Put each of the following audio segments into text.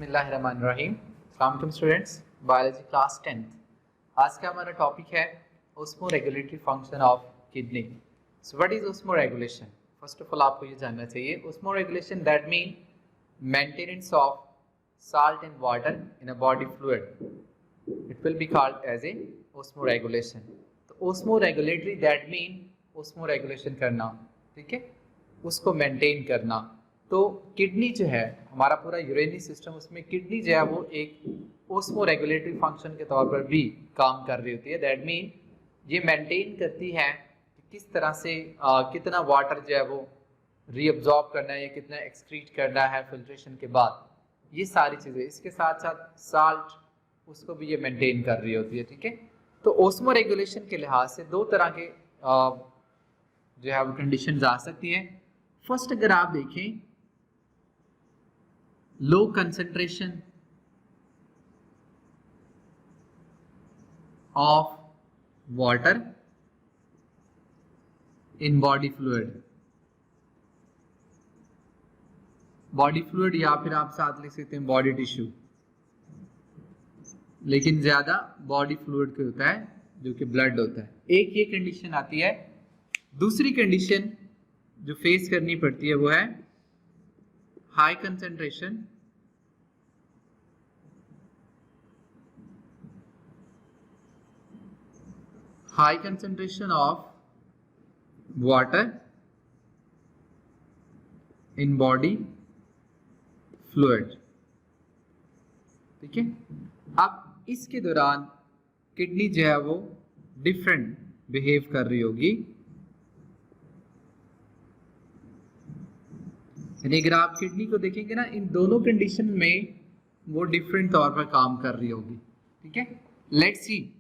बिस्मिल्लाहिर्रहमानिर्रहीम। अस्सलाम वालेकुम स्टूडेंट्स, बायोलॉजी क्लास 10th। आज का हमारा टॉपिक है osmoregulatory function of kidney. So what is osmoregulation? First of all आपको ये जानना चाहिए osmoregulation that mean maintenance of salt and water in a body fluid. It will be called as a osmoregulation. तो osmoregulatory that mean osmoregulation करना, ठीक है, उसको maintain करना। तो किडनी जो है हमारा पूरा यूरेनरी सिस्टम, उसमें किडनी जो है वो एक ओस्मोरेगुलेटरी फंक्शन के तौर पर भी काम कर रही होती है। दैट मीन ये मेंटेन करती है कि किस तरह से कितना वाटर जो है वो रीअब्जॉर्ब करना है या कितना एक्सक्रीट करना है फिल्ट्रेशन के बाद, ये सारी चीज़ें। इसके साथ साथ साल्ट, उसको भी ये मेंटेन कर रही होती है, ठीक है। तो ओस्मोरेगुलेशन के लिहाज से दो तरह के जो है वो कंडीशंस आ सकती हैं। फर्स्ट अगर आप देखें, लो concentration of water in body fluid. Body fluid या फिर आप साथ लिख सकते हैं बॉडी टिश्यू, लेकिन ज्यादा बॉडी फ्लूइड के होता है जो कि ब्लड होता है। एक ये कंडीशन आती है। दूसरी कंडीशन जो फेस करनी पड़ती है वो है high concentration of water in body fluid, ठीक है। अब इसके दौरान किडनी जो है वो डिफरेंट बिहेव कर रही होगी। यानी अगर आप किडनी को देखेंगे ना, इन दोनों कंडीशन में वो डिफरेंट तौर पर काम कर रही होगी, ठीक है। Let's see,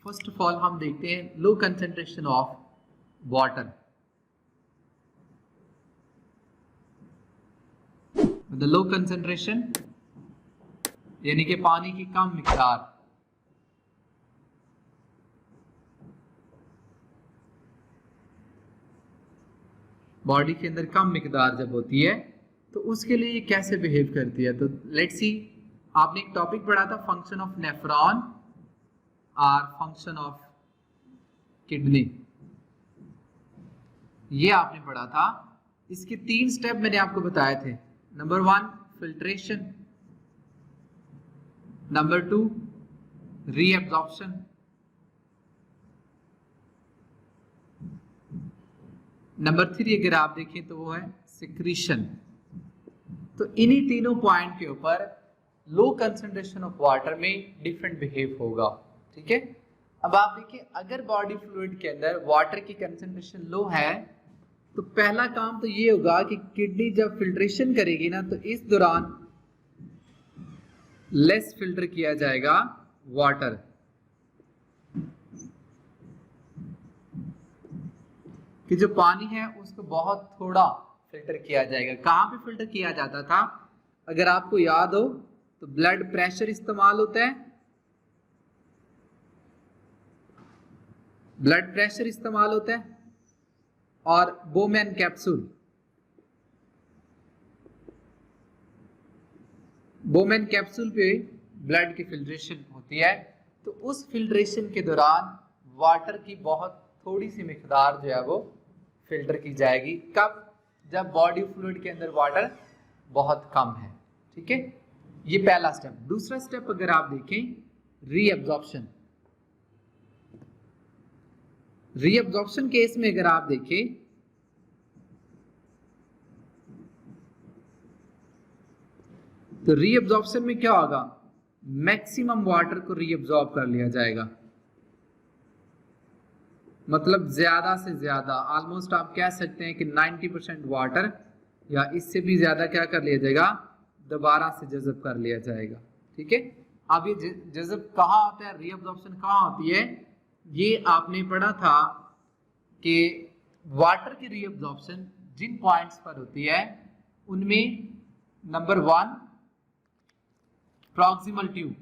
first of all हम देखते हैं लो concentration of water. The low concentration यानी कि पानी की कम मिकदार, बॉडी के अंदर कम मिकदार जब होती है तो उसके लिए ये कैसे बिहेव करती है। तो लेट्स सी, आपने एक टॉपिक पढ़ा था फंक्शन ऑफ नेफ्रॉन और फंक्शन ऑफ किडनी, ये आपने पढ़ा था। इसके 3 स्टेप मैंने आपको बताए थे। Number 1 filtration, number 2 reabsorption, number 3 अगर आप देखें तो वो है सिक्रीशन। तो इन्हीं तीनों पॉइंट के ऊपर लो कंसंट्रेशन ऑफ वाटर में डिफरेंट बिहेव होगा, ठीक है। अब आप देखिए, अगर बॉडी फ्लूइड के अंदर वाटर की कंसंट्रेशन लो है तो पहला काम तो ये होगा कि किडनी जब फिल्ट्रेशन करेगी ना, तो इस दौरान लेस फिल्टर किया जाएगा वाटर, कि जो पानी है उसको बहुत थोड़ा फिल्टर किया जाएगा। कहां पे फिल्टर किया जाता था? अगर आपको याद हो तो ब्लड प्रेशर इस्तेमाल होता है, ब्लड प्रेशर इस्तेमाल होता है, और बोमेन कैप्सूल। बोमेन कैप्सूल पे ब्लड की फिल्ट्रेशन होती है। तो उस फिल्ट्रेशन के दौरान वाटर की बहुत थोड़ी सी मिकदार जो है वो फिल्टर की जाएगी। कब? जब बॉडी फ्लूइड के अंदर वाटर बहुत कम है, ठीक है। ये पहला स्टेप। दूसरा स्टेप अगर आप देखें, रीअब्जॉर्प्शन। रीअब्जॉर्प्शन केस में अगर आप देखें तो रीअब्जॉर्प्शन में क्या होगा? मैक्सिमम वाटर को रीअब्जॉर्ब कर लिया जाएगा। मतलब ज्यादा से ज्यादा, ऑलमोस्ट आप कह सकते हैं कि 90% वाटर या इससे भी ज्यादा क्या कर लिया जाएगा, दोबारा से जज़ब कर लिया जाएगा, ठीक है। अब ये जज़ब कहाँ होता है, रीअब्जॉर्प्शन कहाँ होती है? ये आपने पढ़ा था कि वाटर की रीअब्जॉर्प्शन जिन पॉइंट्स पर होती है उनमें number 1 proximal tube,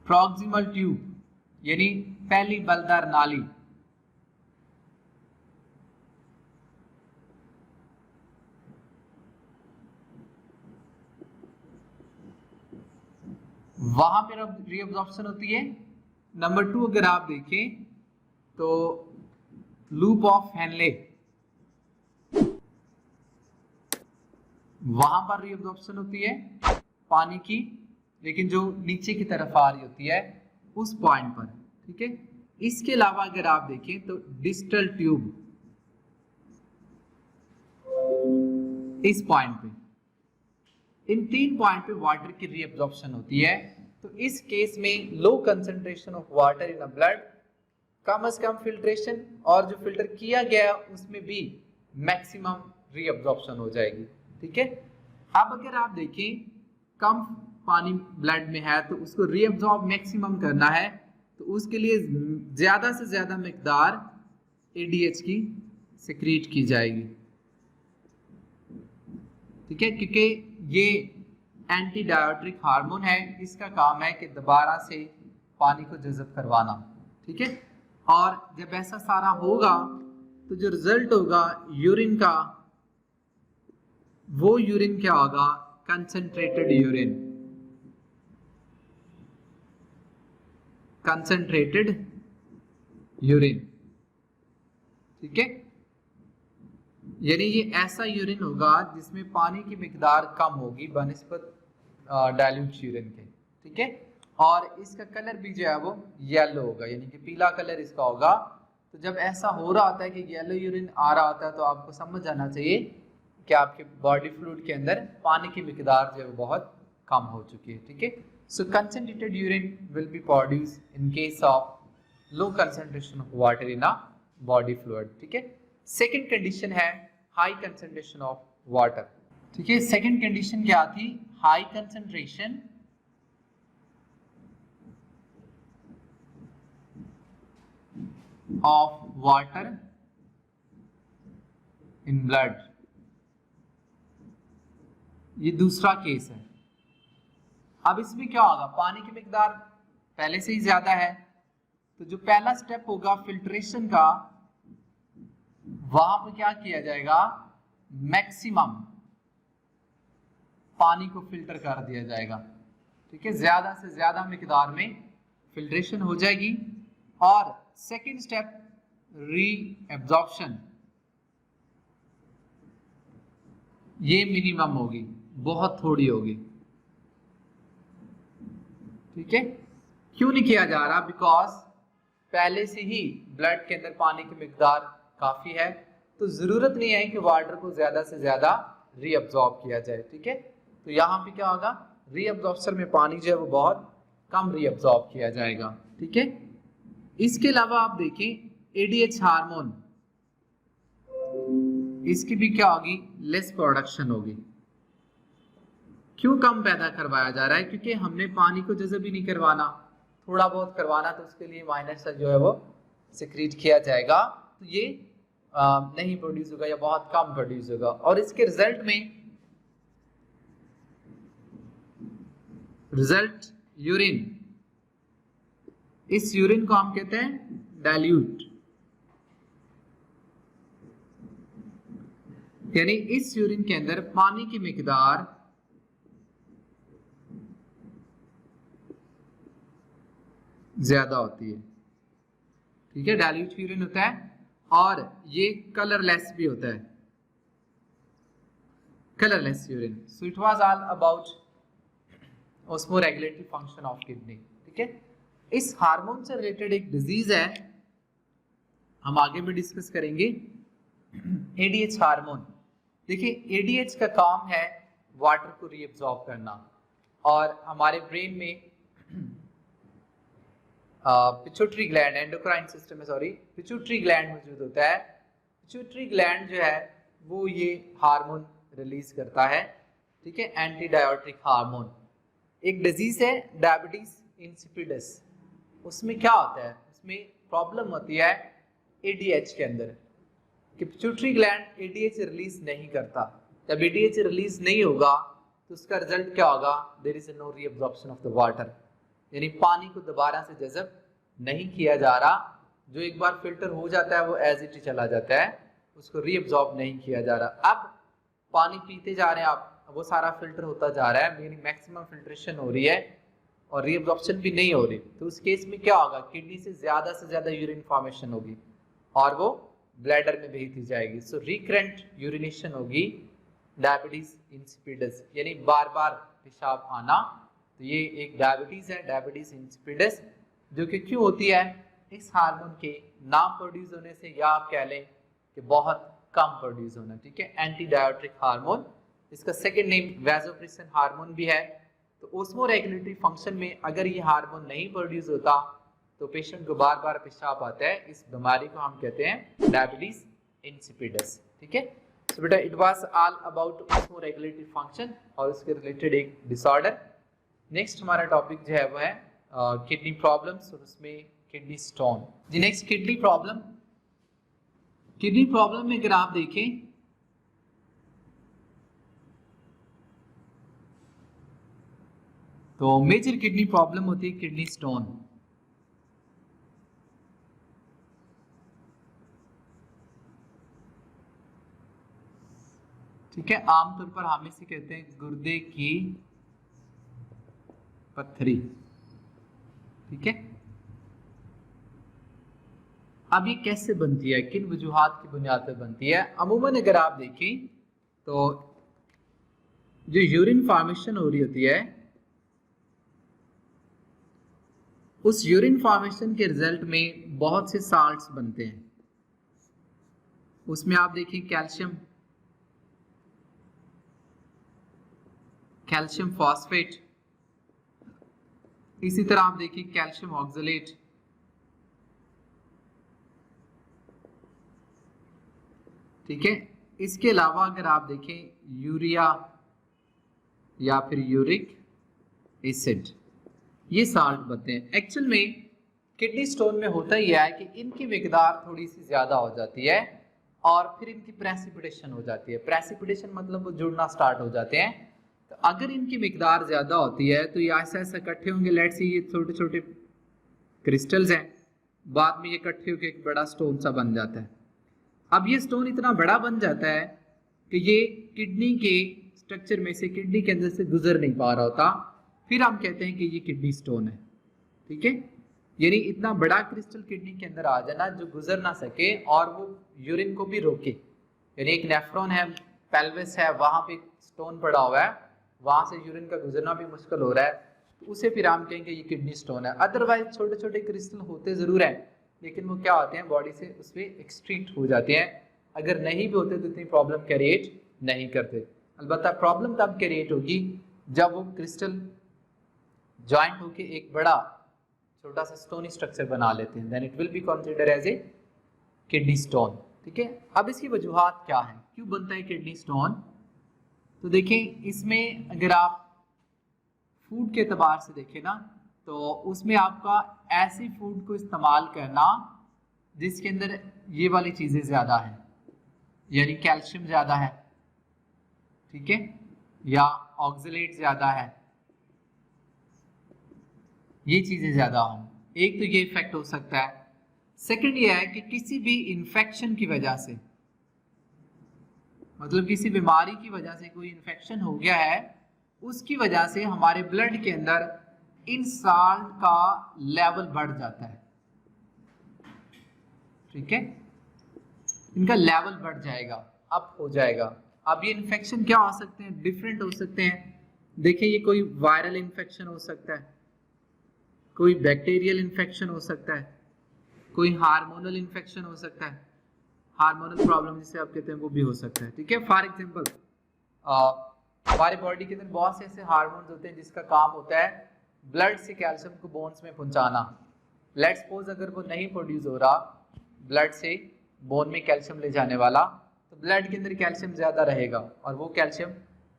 proximal tube यानी पहली बलदार नाली, वहां पर अब रीअब्जॉर्प्शन होती है। नंबर 2 अगर आप देखें तो लूप ऑफ हेनले, वहां पर रीअब्जॉर्प्शन होती है पानी की, लेकिन जो नीचे की तरफ आ रही होती है उस पॉइंट पर, ठीक है। इसके अलावा अगर आप देखें तो डिस्टल ट्यूब, इस पॉइंट पे, इन 3 पॉइंट पे वाटर की रीअब्जॉर्प्शन होती है। तो इस केस में low concentration of water in a blood, कम से कम फिल्ट्रेशन, और जो फिल्टर किया गया उसमें भी मैक्सिमम रीअब्जॉर्प्शन हो जाएगी, ठीक है। अब अगर आप देखें कम पानी ब्लड में है तो उसको रीअब्जॉर्ब मैक्सिमम करना है, तो उसके लिए ज्यादा से ज्यादा मिकदार एडीएच की सिक्रीट की जाएगी, ठीक है, क्योंकि ये एंटी डायोट्रिक हार्मोन है, इसका काम है कि दोबारा से पानी को जज़ब करवाना, ठीक है। और जब ऐसा सारा होगा तो जो रिजल्ट होगा यूरिन का, वो यूरिन क्या होगा, कंसंट्रेटेड यूरिन, कंसंट्रेटेड यूरिन, ठीक है। यानी ये ऐसा यूरिन होगा जिसमें पानी की मिकदार कम होगी बनिस्बत डाइल्यूट यूरिन के, ठीक है। और इसका कलर भी जो है वो येलो होगा, यानी कि पीला कलर इसका होगा। तो जब ऐसा हो रहा होता है कि येलो यूरिन आ रहा होता है तो आपको समझ आना चाहिए कि आपके बॉडी फ्लूइड के अंदर पानी की मिकदार जो है बहुत कम हो चुकी है, ठीक है। So concentrated urine will be produce in case of low concentration of water in a body fluid, ठीक है। सेकेंड कंडीशन है हाई कंसंट्रेशन ऑफ वाटर, ठीक है। सेकेंड कंडीशन क्या थी, high concentration of water in blood, ये दूसरा case है। अब इसमें क्या होगा, पानी की मिकदार पहले से ही ज्यादा है, तो जो पहला स्टेप होगा फिल्ट्रेशन का, वहां पर क्या किया जाएगा, मैक्सिमम पानी को फिल्टर कर दिया जाएगा, ठीक है। ज्यादा से ज्यादा मिकदार में फिल्ट्रेशन हो जाएगी। और सेकेंड स्टेप रीएब्जॉर्प्शन, ये मिनिमम होगी, बहुत थोड़ी होगी, ठीक है। क्यों नहीं किया जा रहा, बिकॉज पहले से ही ब्लड के अंदर पानी की मिकदार काफी है, तो जरूरत नहीं है कि वाटर को ज्यादा से ज्यादा रीअब्जॉर्ब किया जाए, ठीक है। तो यहाँ पे क्या होगा, रीअब्जॉर्प्शन में पानी जो है वो बहुत कम रीअब्जॉर्ब किया जाएगा, ठीक है। इसके अलावा आप देखें एडीएच हार्मोन, इसकी भी क्या होगी, लेस प्रोडक्शन होगी। क्यों कम पैदा करवाया जा रहा है, क्योंकि हमने पानी को जज़ब ही नहीं करवाना, थोड़ा बहुत करवाना, तो उसके लिए माइनस जो है वो सिक्रीट किया जाएगा, तो ये नहीं प्रोड्यूस होगा या बहुत कम प्रोड्यूस होगा। और इसके रिजल्ट में रिजल्ट यूरिन, इस यूरिन को हम कहते हैं डाइल्यूट, यानी इस यूरिन के अंदर पानी की मिकदार ज्यादा होती है, ठीक है। डाइल्यूट यूरिन होता है और ये कलरलेस भी होता है, colourless urine. So it was all about osmoregulatory function of kidney, ठीक है। इस हार्मोन से रिलेटेड एक डिजीज है, हम आगे भी डिस्कस करेंगे, एडीएच हार्मोन। देखिए एडीएच का काम है वाटर को रीअब्सॉर्ब करना, और हमारे ब्रेन में पिट्यूटरी ग्लैंड, एंडोक्राइन सिस्टम में सॉरी पिट्यूटरी ग्लैंड मौजूद होता है। पिट्यूटरी ग्लैंड जो है वो ये हार्मोन रिलीज करता है, ठीक है, एंटी डायोट्रिक हार्मोन। एक डिजीज है डायबिटीज इंसिपिडस, उसमें क्या होता है, उसमें प्रॉब्लम होती है एडीएच के अंदर कि पिट्यूटरी ग्लैंड एडीएच रिलीज नहीं करता। जब एडीएच रिलीज नहीं होगा तो उसका रिजल्ट क्या होगा, there is no reabsorption of the water, यानी पानी को दोबारा से जज़ब नहीं किया जा रहा। जो एक बार फिल्टर हो जाता है वो एज इट चला जाता है, उसको रीअब्जॉर्ब नहीं किया जा रहा। अब पानी पीते जा रहे हैं आप, वो सारा फिल्टर होता जा रहा है, मेरी मैक्सिमम फिल्ट्रेशन हो रही है, और रीअब्जॉर्प्शन भी नहीं हो रही, तो उस केस में क्या होगा, किडनी से ज्यादा यूरिन फॉर्मेशन होगी और वो ब्लैडर में भेज दी जाएगी। सो रिकरेंट यूरिनेशन होगी, डायबिटीज इंसिपिडस, यानी बार बार पेशाब आना। तो ये एक डायबिटीज है, डायबिटीज इंसिपिडस, जो कि क्यों होती है, इस हार्मोन के ना प्रोड्यूस होने से, या आप कह लें कि बहुत कम प्रोड्यूस होना। ठीक है, एंटी डायोट्रिक हार्मोन, इसका सेकेंड नेम वैसोप्रेसिन हार्मोन भी है। तो ओस्मोरेगुलेटरी फंक्शन में अगर ये हार्मोन नहीं प्रोड्यूस होता तो पेशेंट को बार बार पेशाब आता है। इस बीमारी को हम कहते हैं डायबिटीज इंसिपिडस। ठीक है, तो बेटा it was all about osmoregulatory function और उसके रिलेटेड एक डिसऑर्डर। नेक्स्ट हमारा टॉपिक जो है वो है किडनी प्रॉब्लम्स और उसमें किडनी स्टोन। जी next kidney problem. Kidney problem में अगर आप देखें तो मेजर किडनी प्रॉब्लम होती है किडनी स्टोन। ठीक है, आमतौर पर हम इसे कहते हैं गुर्दे की पत्थरी। ठीक है, अब ये कैसे बनती है, किन वजूहात की बुनियाद पर बनती है? अमूमन अगर आप देखें तो जो यूरिन फॉर्मेशन हो रही होती है, उस यूरिन फॉर्मेशन के रिजल्ट में बहुत से साल्ट्स बनते हैं। उसमें आप देखिए कैल्शियम फॉस्फेट, इसी तरह आप देखिए कैल्शियम ऑक्सलेट, ठीक है। इसके अलावा अगर आप देखें यूरिया या फिर यूरिक एसिड, ये साल्ट बनते हैं। एक्चुअल में किडनी स्टोन में होता ही है कि इनकी मिकदार थोड़ी सी ज्यादा हो जाती है और फिर इनकी प्रेसिपिटेशन हो जाती है। प्रेसिपिटेशन मतलब वो जुड़ना स्टार्ट हो जाते हैं। तो अगर इनकी मिकदार ज्यादा होती है तो ये ऐसा ऐसा इकट्ठे होंगे। लेट्स से ये छोटे छोटे क्रिस्टल्स हैं, बाद में ये इकट्ठे होकर एक बड़ा स्टोन सा बन जाता है। अब ये स्टोन इतना बड़ा बन जाता है कि ये किडनी के स्ट्रक्चर में से, किडनी के अंदर से गुजर नहीं पा रहा होता, फिर हम कहते हैं कि ये किडनी स्टोन है। ठीक है, यानी इतना बड़ा क्रिस्टल किडनी के अंदर आ जाना जो गुजर ना सके और वो यूरिन को भी रोके। यानी एक नेफ्रॉन है, पेल्विस है, वहां पे स्टोन पड़ा हुआ है, वहां से यूरिन का गुजरना भी मुश्किल हो रहा है, तो उसे फिर हम कहेंगे ये किडनी स्टोन है। अदरवाइज छोटे छोटे क्रिस्टल होते जरूर हैं, लेकिन वो क्या होते हैं, बॉडी से उसमें एक्सट्रीट हो जाते हैं। अगर नहीं भी होते तो इतनी प्रॉब्लम क्रिएट नहीं करते। अलबत्ता प्रॉब्लम तब क्रिएट होगी जब वो क्रिस्टल ज्वाइंट होके एक बड़ा छोटा सा स्टोनी स्ट्रक्चर बना लेते हैं, then it will be consider as a kidney stone. ठीक है, अब इसकी वजूहात क्या है, क्यों बनता है किडनी स्टोन? तो देखें, इसमें अगर आप फूड के एतबार से देखें ना, तो उसमें आपका ऐसी फूड को इस्तेमाल करना जिसके अंदर ये वाली चीज़ें ज़्यादा हैं, यानी कैल्शियम ज़्यादा है, ठीक है, या ऑक्सलेट ज़्यादा है, ये चीज़ें ज़्यादा हों, एक तो ये इफेक्ट हो सकता है। सेकंड ये है कि किसी भी इन्फेक्शन की वजह से, मतलब किसी बीमारी की वजह से कोई इन्फेक्शन हो गया है, उसकी वजह से हमारे ब्लड के अंदर इन साल्ट का लेवल बढ़ जाता है। ठीक है, इनका लेवल बढ़ जाएगा, अप हो जाएगा। अब ये इन्फेक्शन क्या हो सकते हैं, डिफरेंट हो सकते हैं। देखिए, ये कोई वायरल इन्फेक्शन हो सकता है, कोई बैक्टीरियल इन्फेक्शन हो सकता है, कोई हार्मोनल इन्फेक्शन हो सकता है, हार्मोनल प्रॉब्लम जिसे आप कहते हैं वो भी हो सकता है। ठीक है, फॉर एग्जांपल हमारे बॉडी के अंदर बहुत से ऐसे हार्मोन्स होते हैं जिसका काम होता है ब्लड से कैल्शियम को बोन्स में पहुंचाना। लेट्स सपोज अगर वो नहीं प्रोड्यूस हो रहा ब्लड से बोन में कैल्शियम ले जाने वाला, तो ब्लड के अंदर कैल्शियम ज़्यादा रहेगा और वो कैल्शियम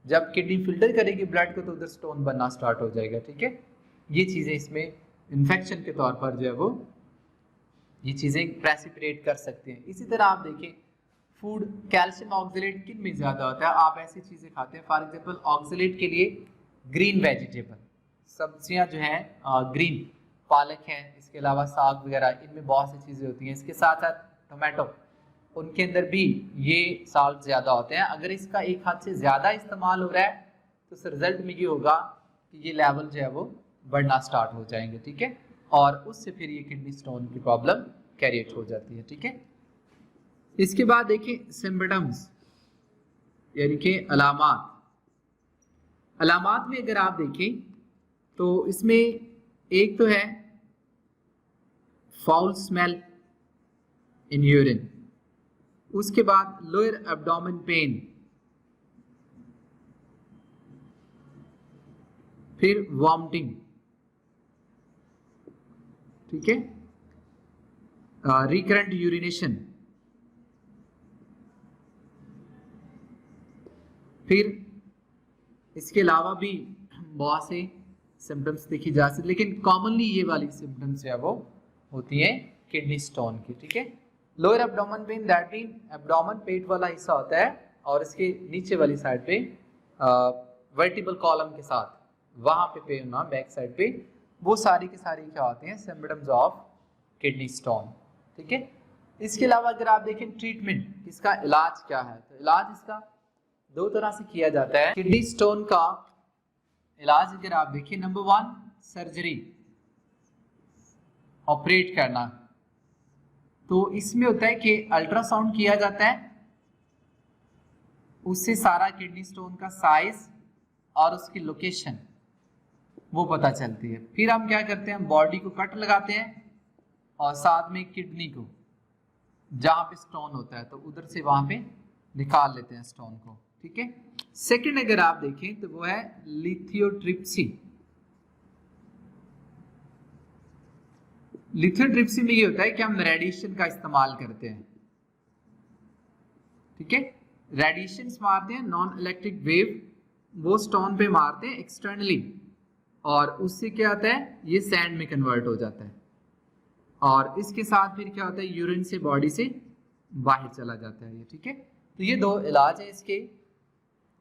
जब किडनी फिल्टर करेगी ब्लड को तो उधर स्टोन बनना स्टार्ट हो जाएगा। ठीक है, ये चीज़ें इसमें इन्फेक्शन के तौर पर जो है वो ये चीज़ें प्रेसिपिटेट कर सकते हैं। इसी तरह आप देखें फूड, कैल्शियम ऑक्सलेट किन में ज़्यादा होता है, आप ऐसी चीज़ें खाते हैं, फॉर एग्जांपल ऑक्सलेट के लिए ग्रीन वेजिटेबल, सब्जियां जो हैं ग्रीन, पालक है, इसके अलावा साग वगैरह, इनमें बहुत सी चीज़ें होती हैं। इसके साथ साथ टोमेटो, उनके अंदर भी ये साल्ट ज़्यादा होते हैं। अगर इसका एक हद से ज़्यादा इस्तेमाल हो रहा है तो उस रिजल्ट में ये होगा कि ये लेवल जो है वो बढ़ना स्टार्ट हो जाएंगे, ठीक है, और उससे फिर ये किडनी स्टोन की प्रॉब्लम क्रिएट हो जाती है, ठीक है। इसके बाद देखिए सिम्पटम्स यानी कि अलामात। अलामात में अगर आप देखें तो इसमें एक तो है फाउल स्मेल इन यूरिन, उसके बाद लोअर एब्डोमेन पेन, फिर वॉमिटिंग, ठीक है, रिकरेंट यूरिनेशन, फिर इसके अलावा भी बहुत से सिम्टम्स देखी जा सकती, लेकिन कॉमनली ये वाली सिम्टम्स है वो होती हैं किडनी स्टोन की, ठीक है। Lower abdomen pain, that mean abdomen पेट वाला हिस्सा होता है और इसके नीचे वाली साइड पे वर्टिबल कॉलम के साथ वहां पे पेन होना बैक साइड पे, वो सारी की सारी क्या होते हैं सिम्टम्स ऑफ किडनी स्टोन, ठीक है। इसके अलावा अगर आप देखें ट्रीटमेंट, इसका इलाज क्या है, तो इलाज इसका दो तरह से किया जाता है। किडनी स्टोन का इलाज अगर आप देखिए, नंबर 1 सर्जरी, ऑपरेट करना। तो इसमें होता है कि अल्ट्रासाउंड किया जाता है, उससे सारा किडनी स्टोन का साइज और उसकी लोकेशन वो पता चलती है। फिर हम क्या करते हैं, बॉडी को कट लगाते हैं और साथ में किडनी को जहां पे स्टोन होता है तो उधर से वहां पे निकाल लेते हैं स्टोन को, ठीक है। सेकंड अगर आप देखें तो वो है लिथियोट्रिप्सी। लिथियोट्रिप्सी में ये होता है कि हम रेडिएशन का इस्तेमाल करते हैं, ठीक है। रेडिएशन मारते हैं, नॉन इलेक्ट्रिक वेव वो स्टोन पे मारते हैं एक्सटर्नली, और उससे क्या होता है ये सैंड में कन्वर्ट हो जाता है, और इसके साथ फिर क्या होता है यूरिन से बॉडी से बाहर चला जाता है ये, ठीक है। तो ये दो इलाज है इसके,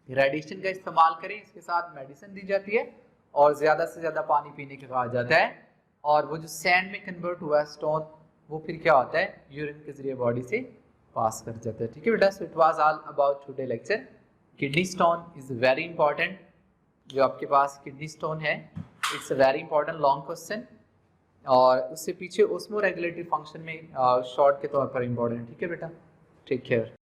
रेडिएशन का इस्तेमाल करें, इसके साथ मेडिसिन दी जाती है और ज़्यादा से ज़्यादा पानी पीने के कहा जाता है, और वो जो सैंड में कन्वर्ट हुआ है स्टोन वो फिर क्या होता है यूरिन के जरिए बॉडी से पास कर जाता है, ठीक है बेटा। So it was all about today lecture. Kidney stone is very important. जो आपके पास किडनी स्टोन है it's a very important long question, और उससे पीछे ओस्मो रेगुलेटरी फंक्शन में शॉर्ट के तौर पर इंपॉर्टेंट, ठीक है बेटा। Take care.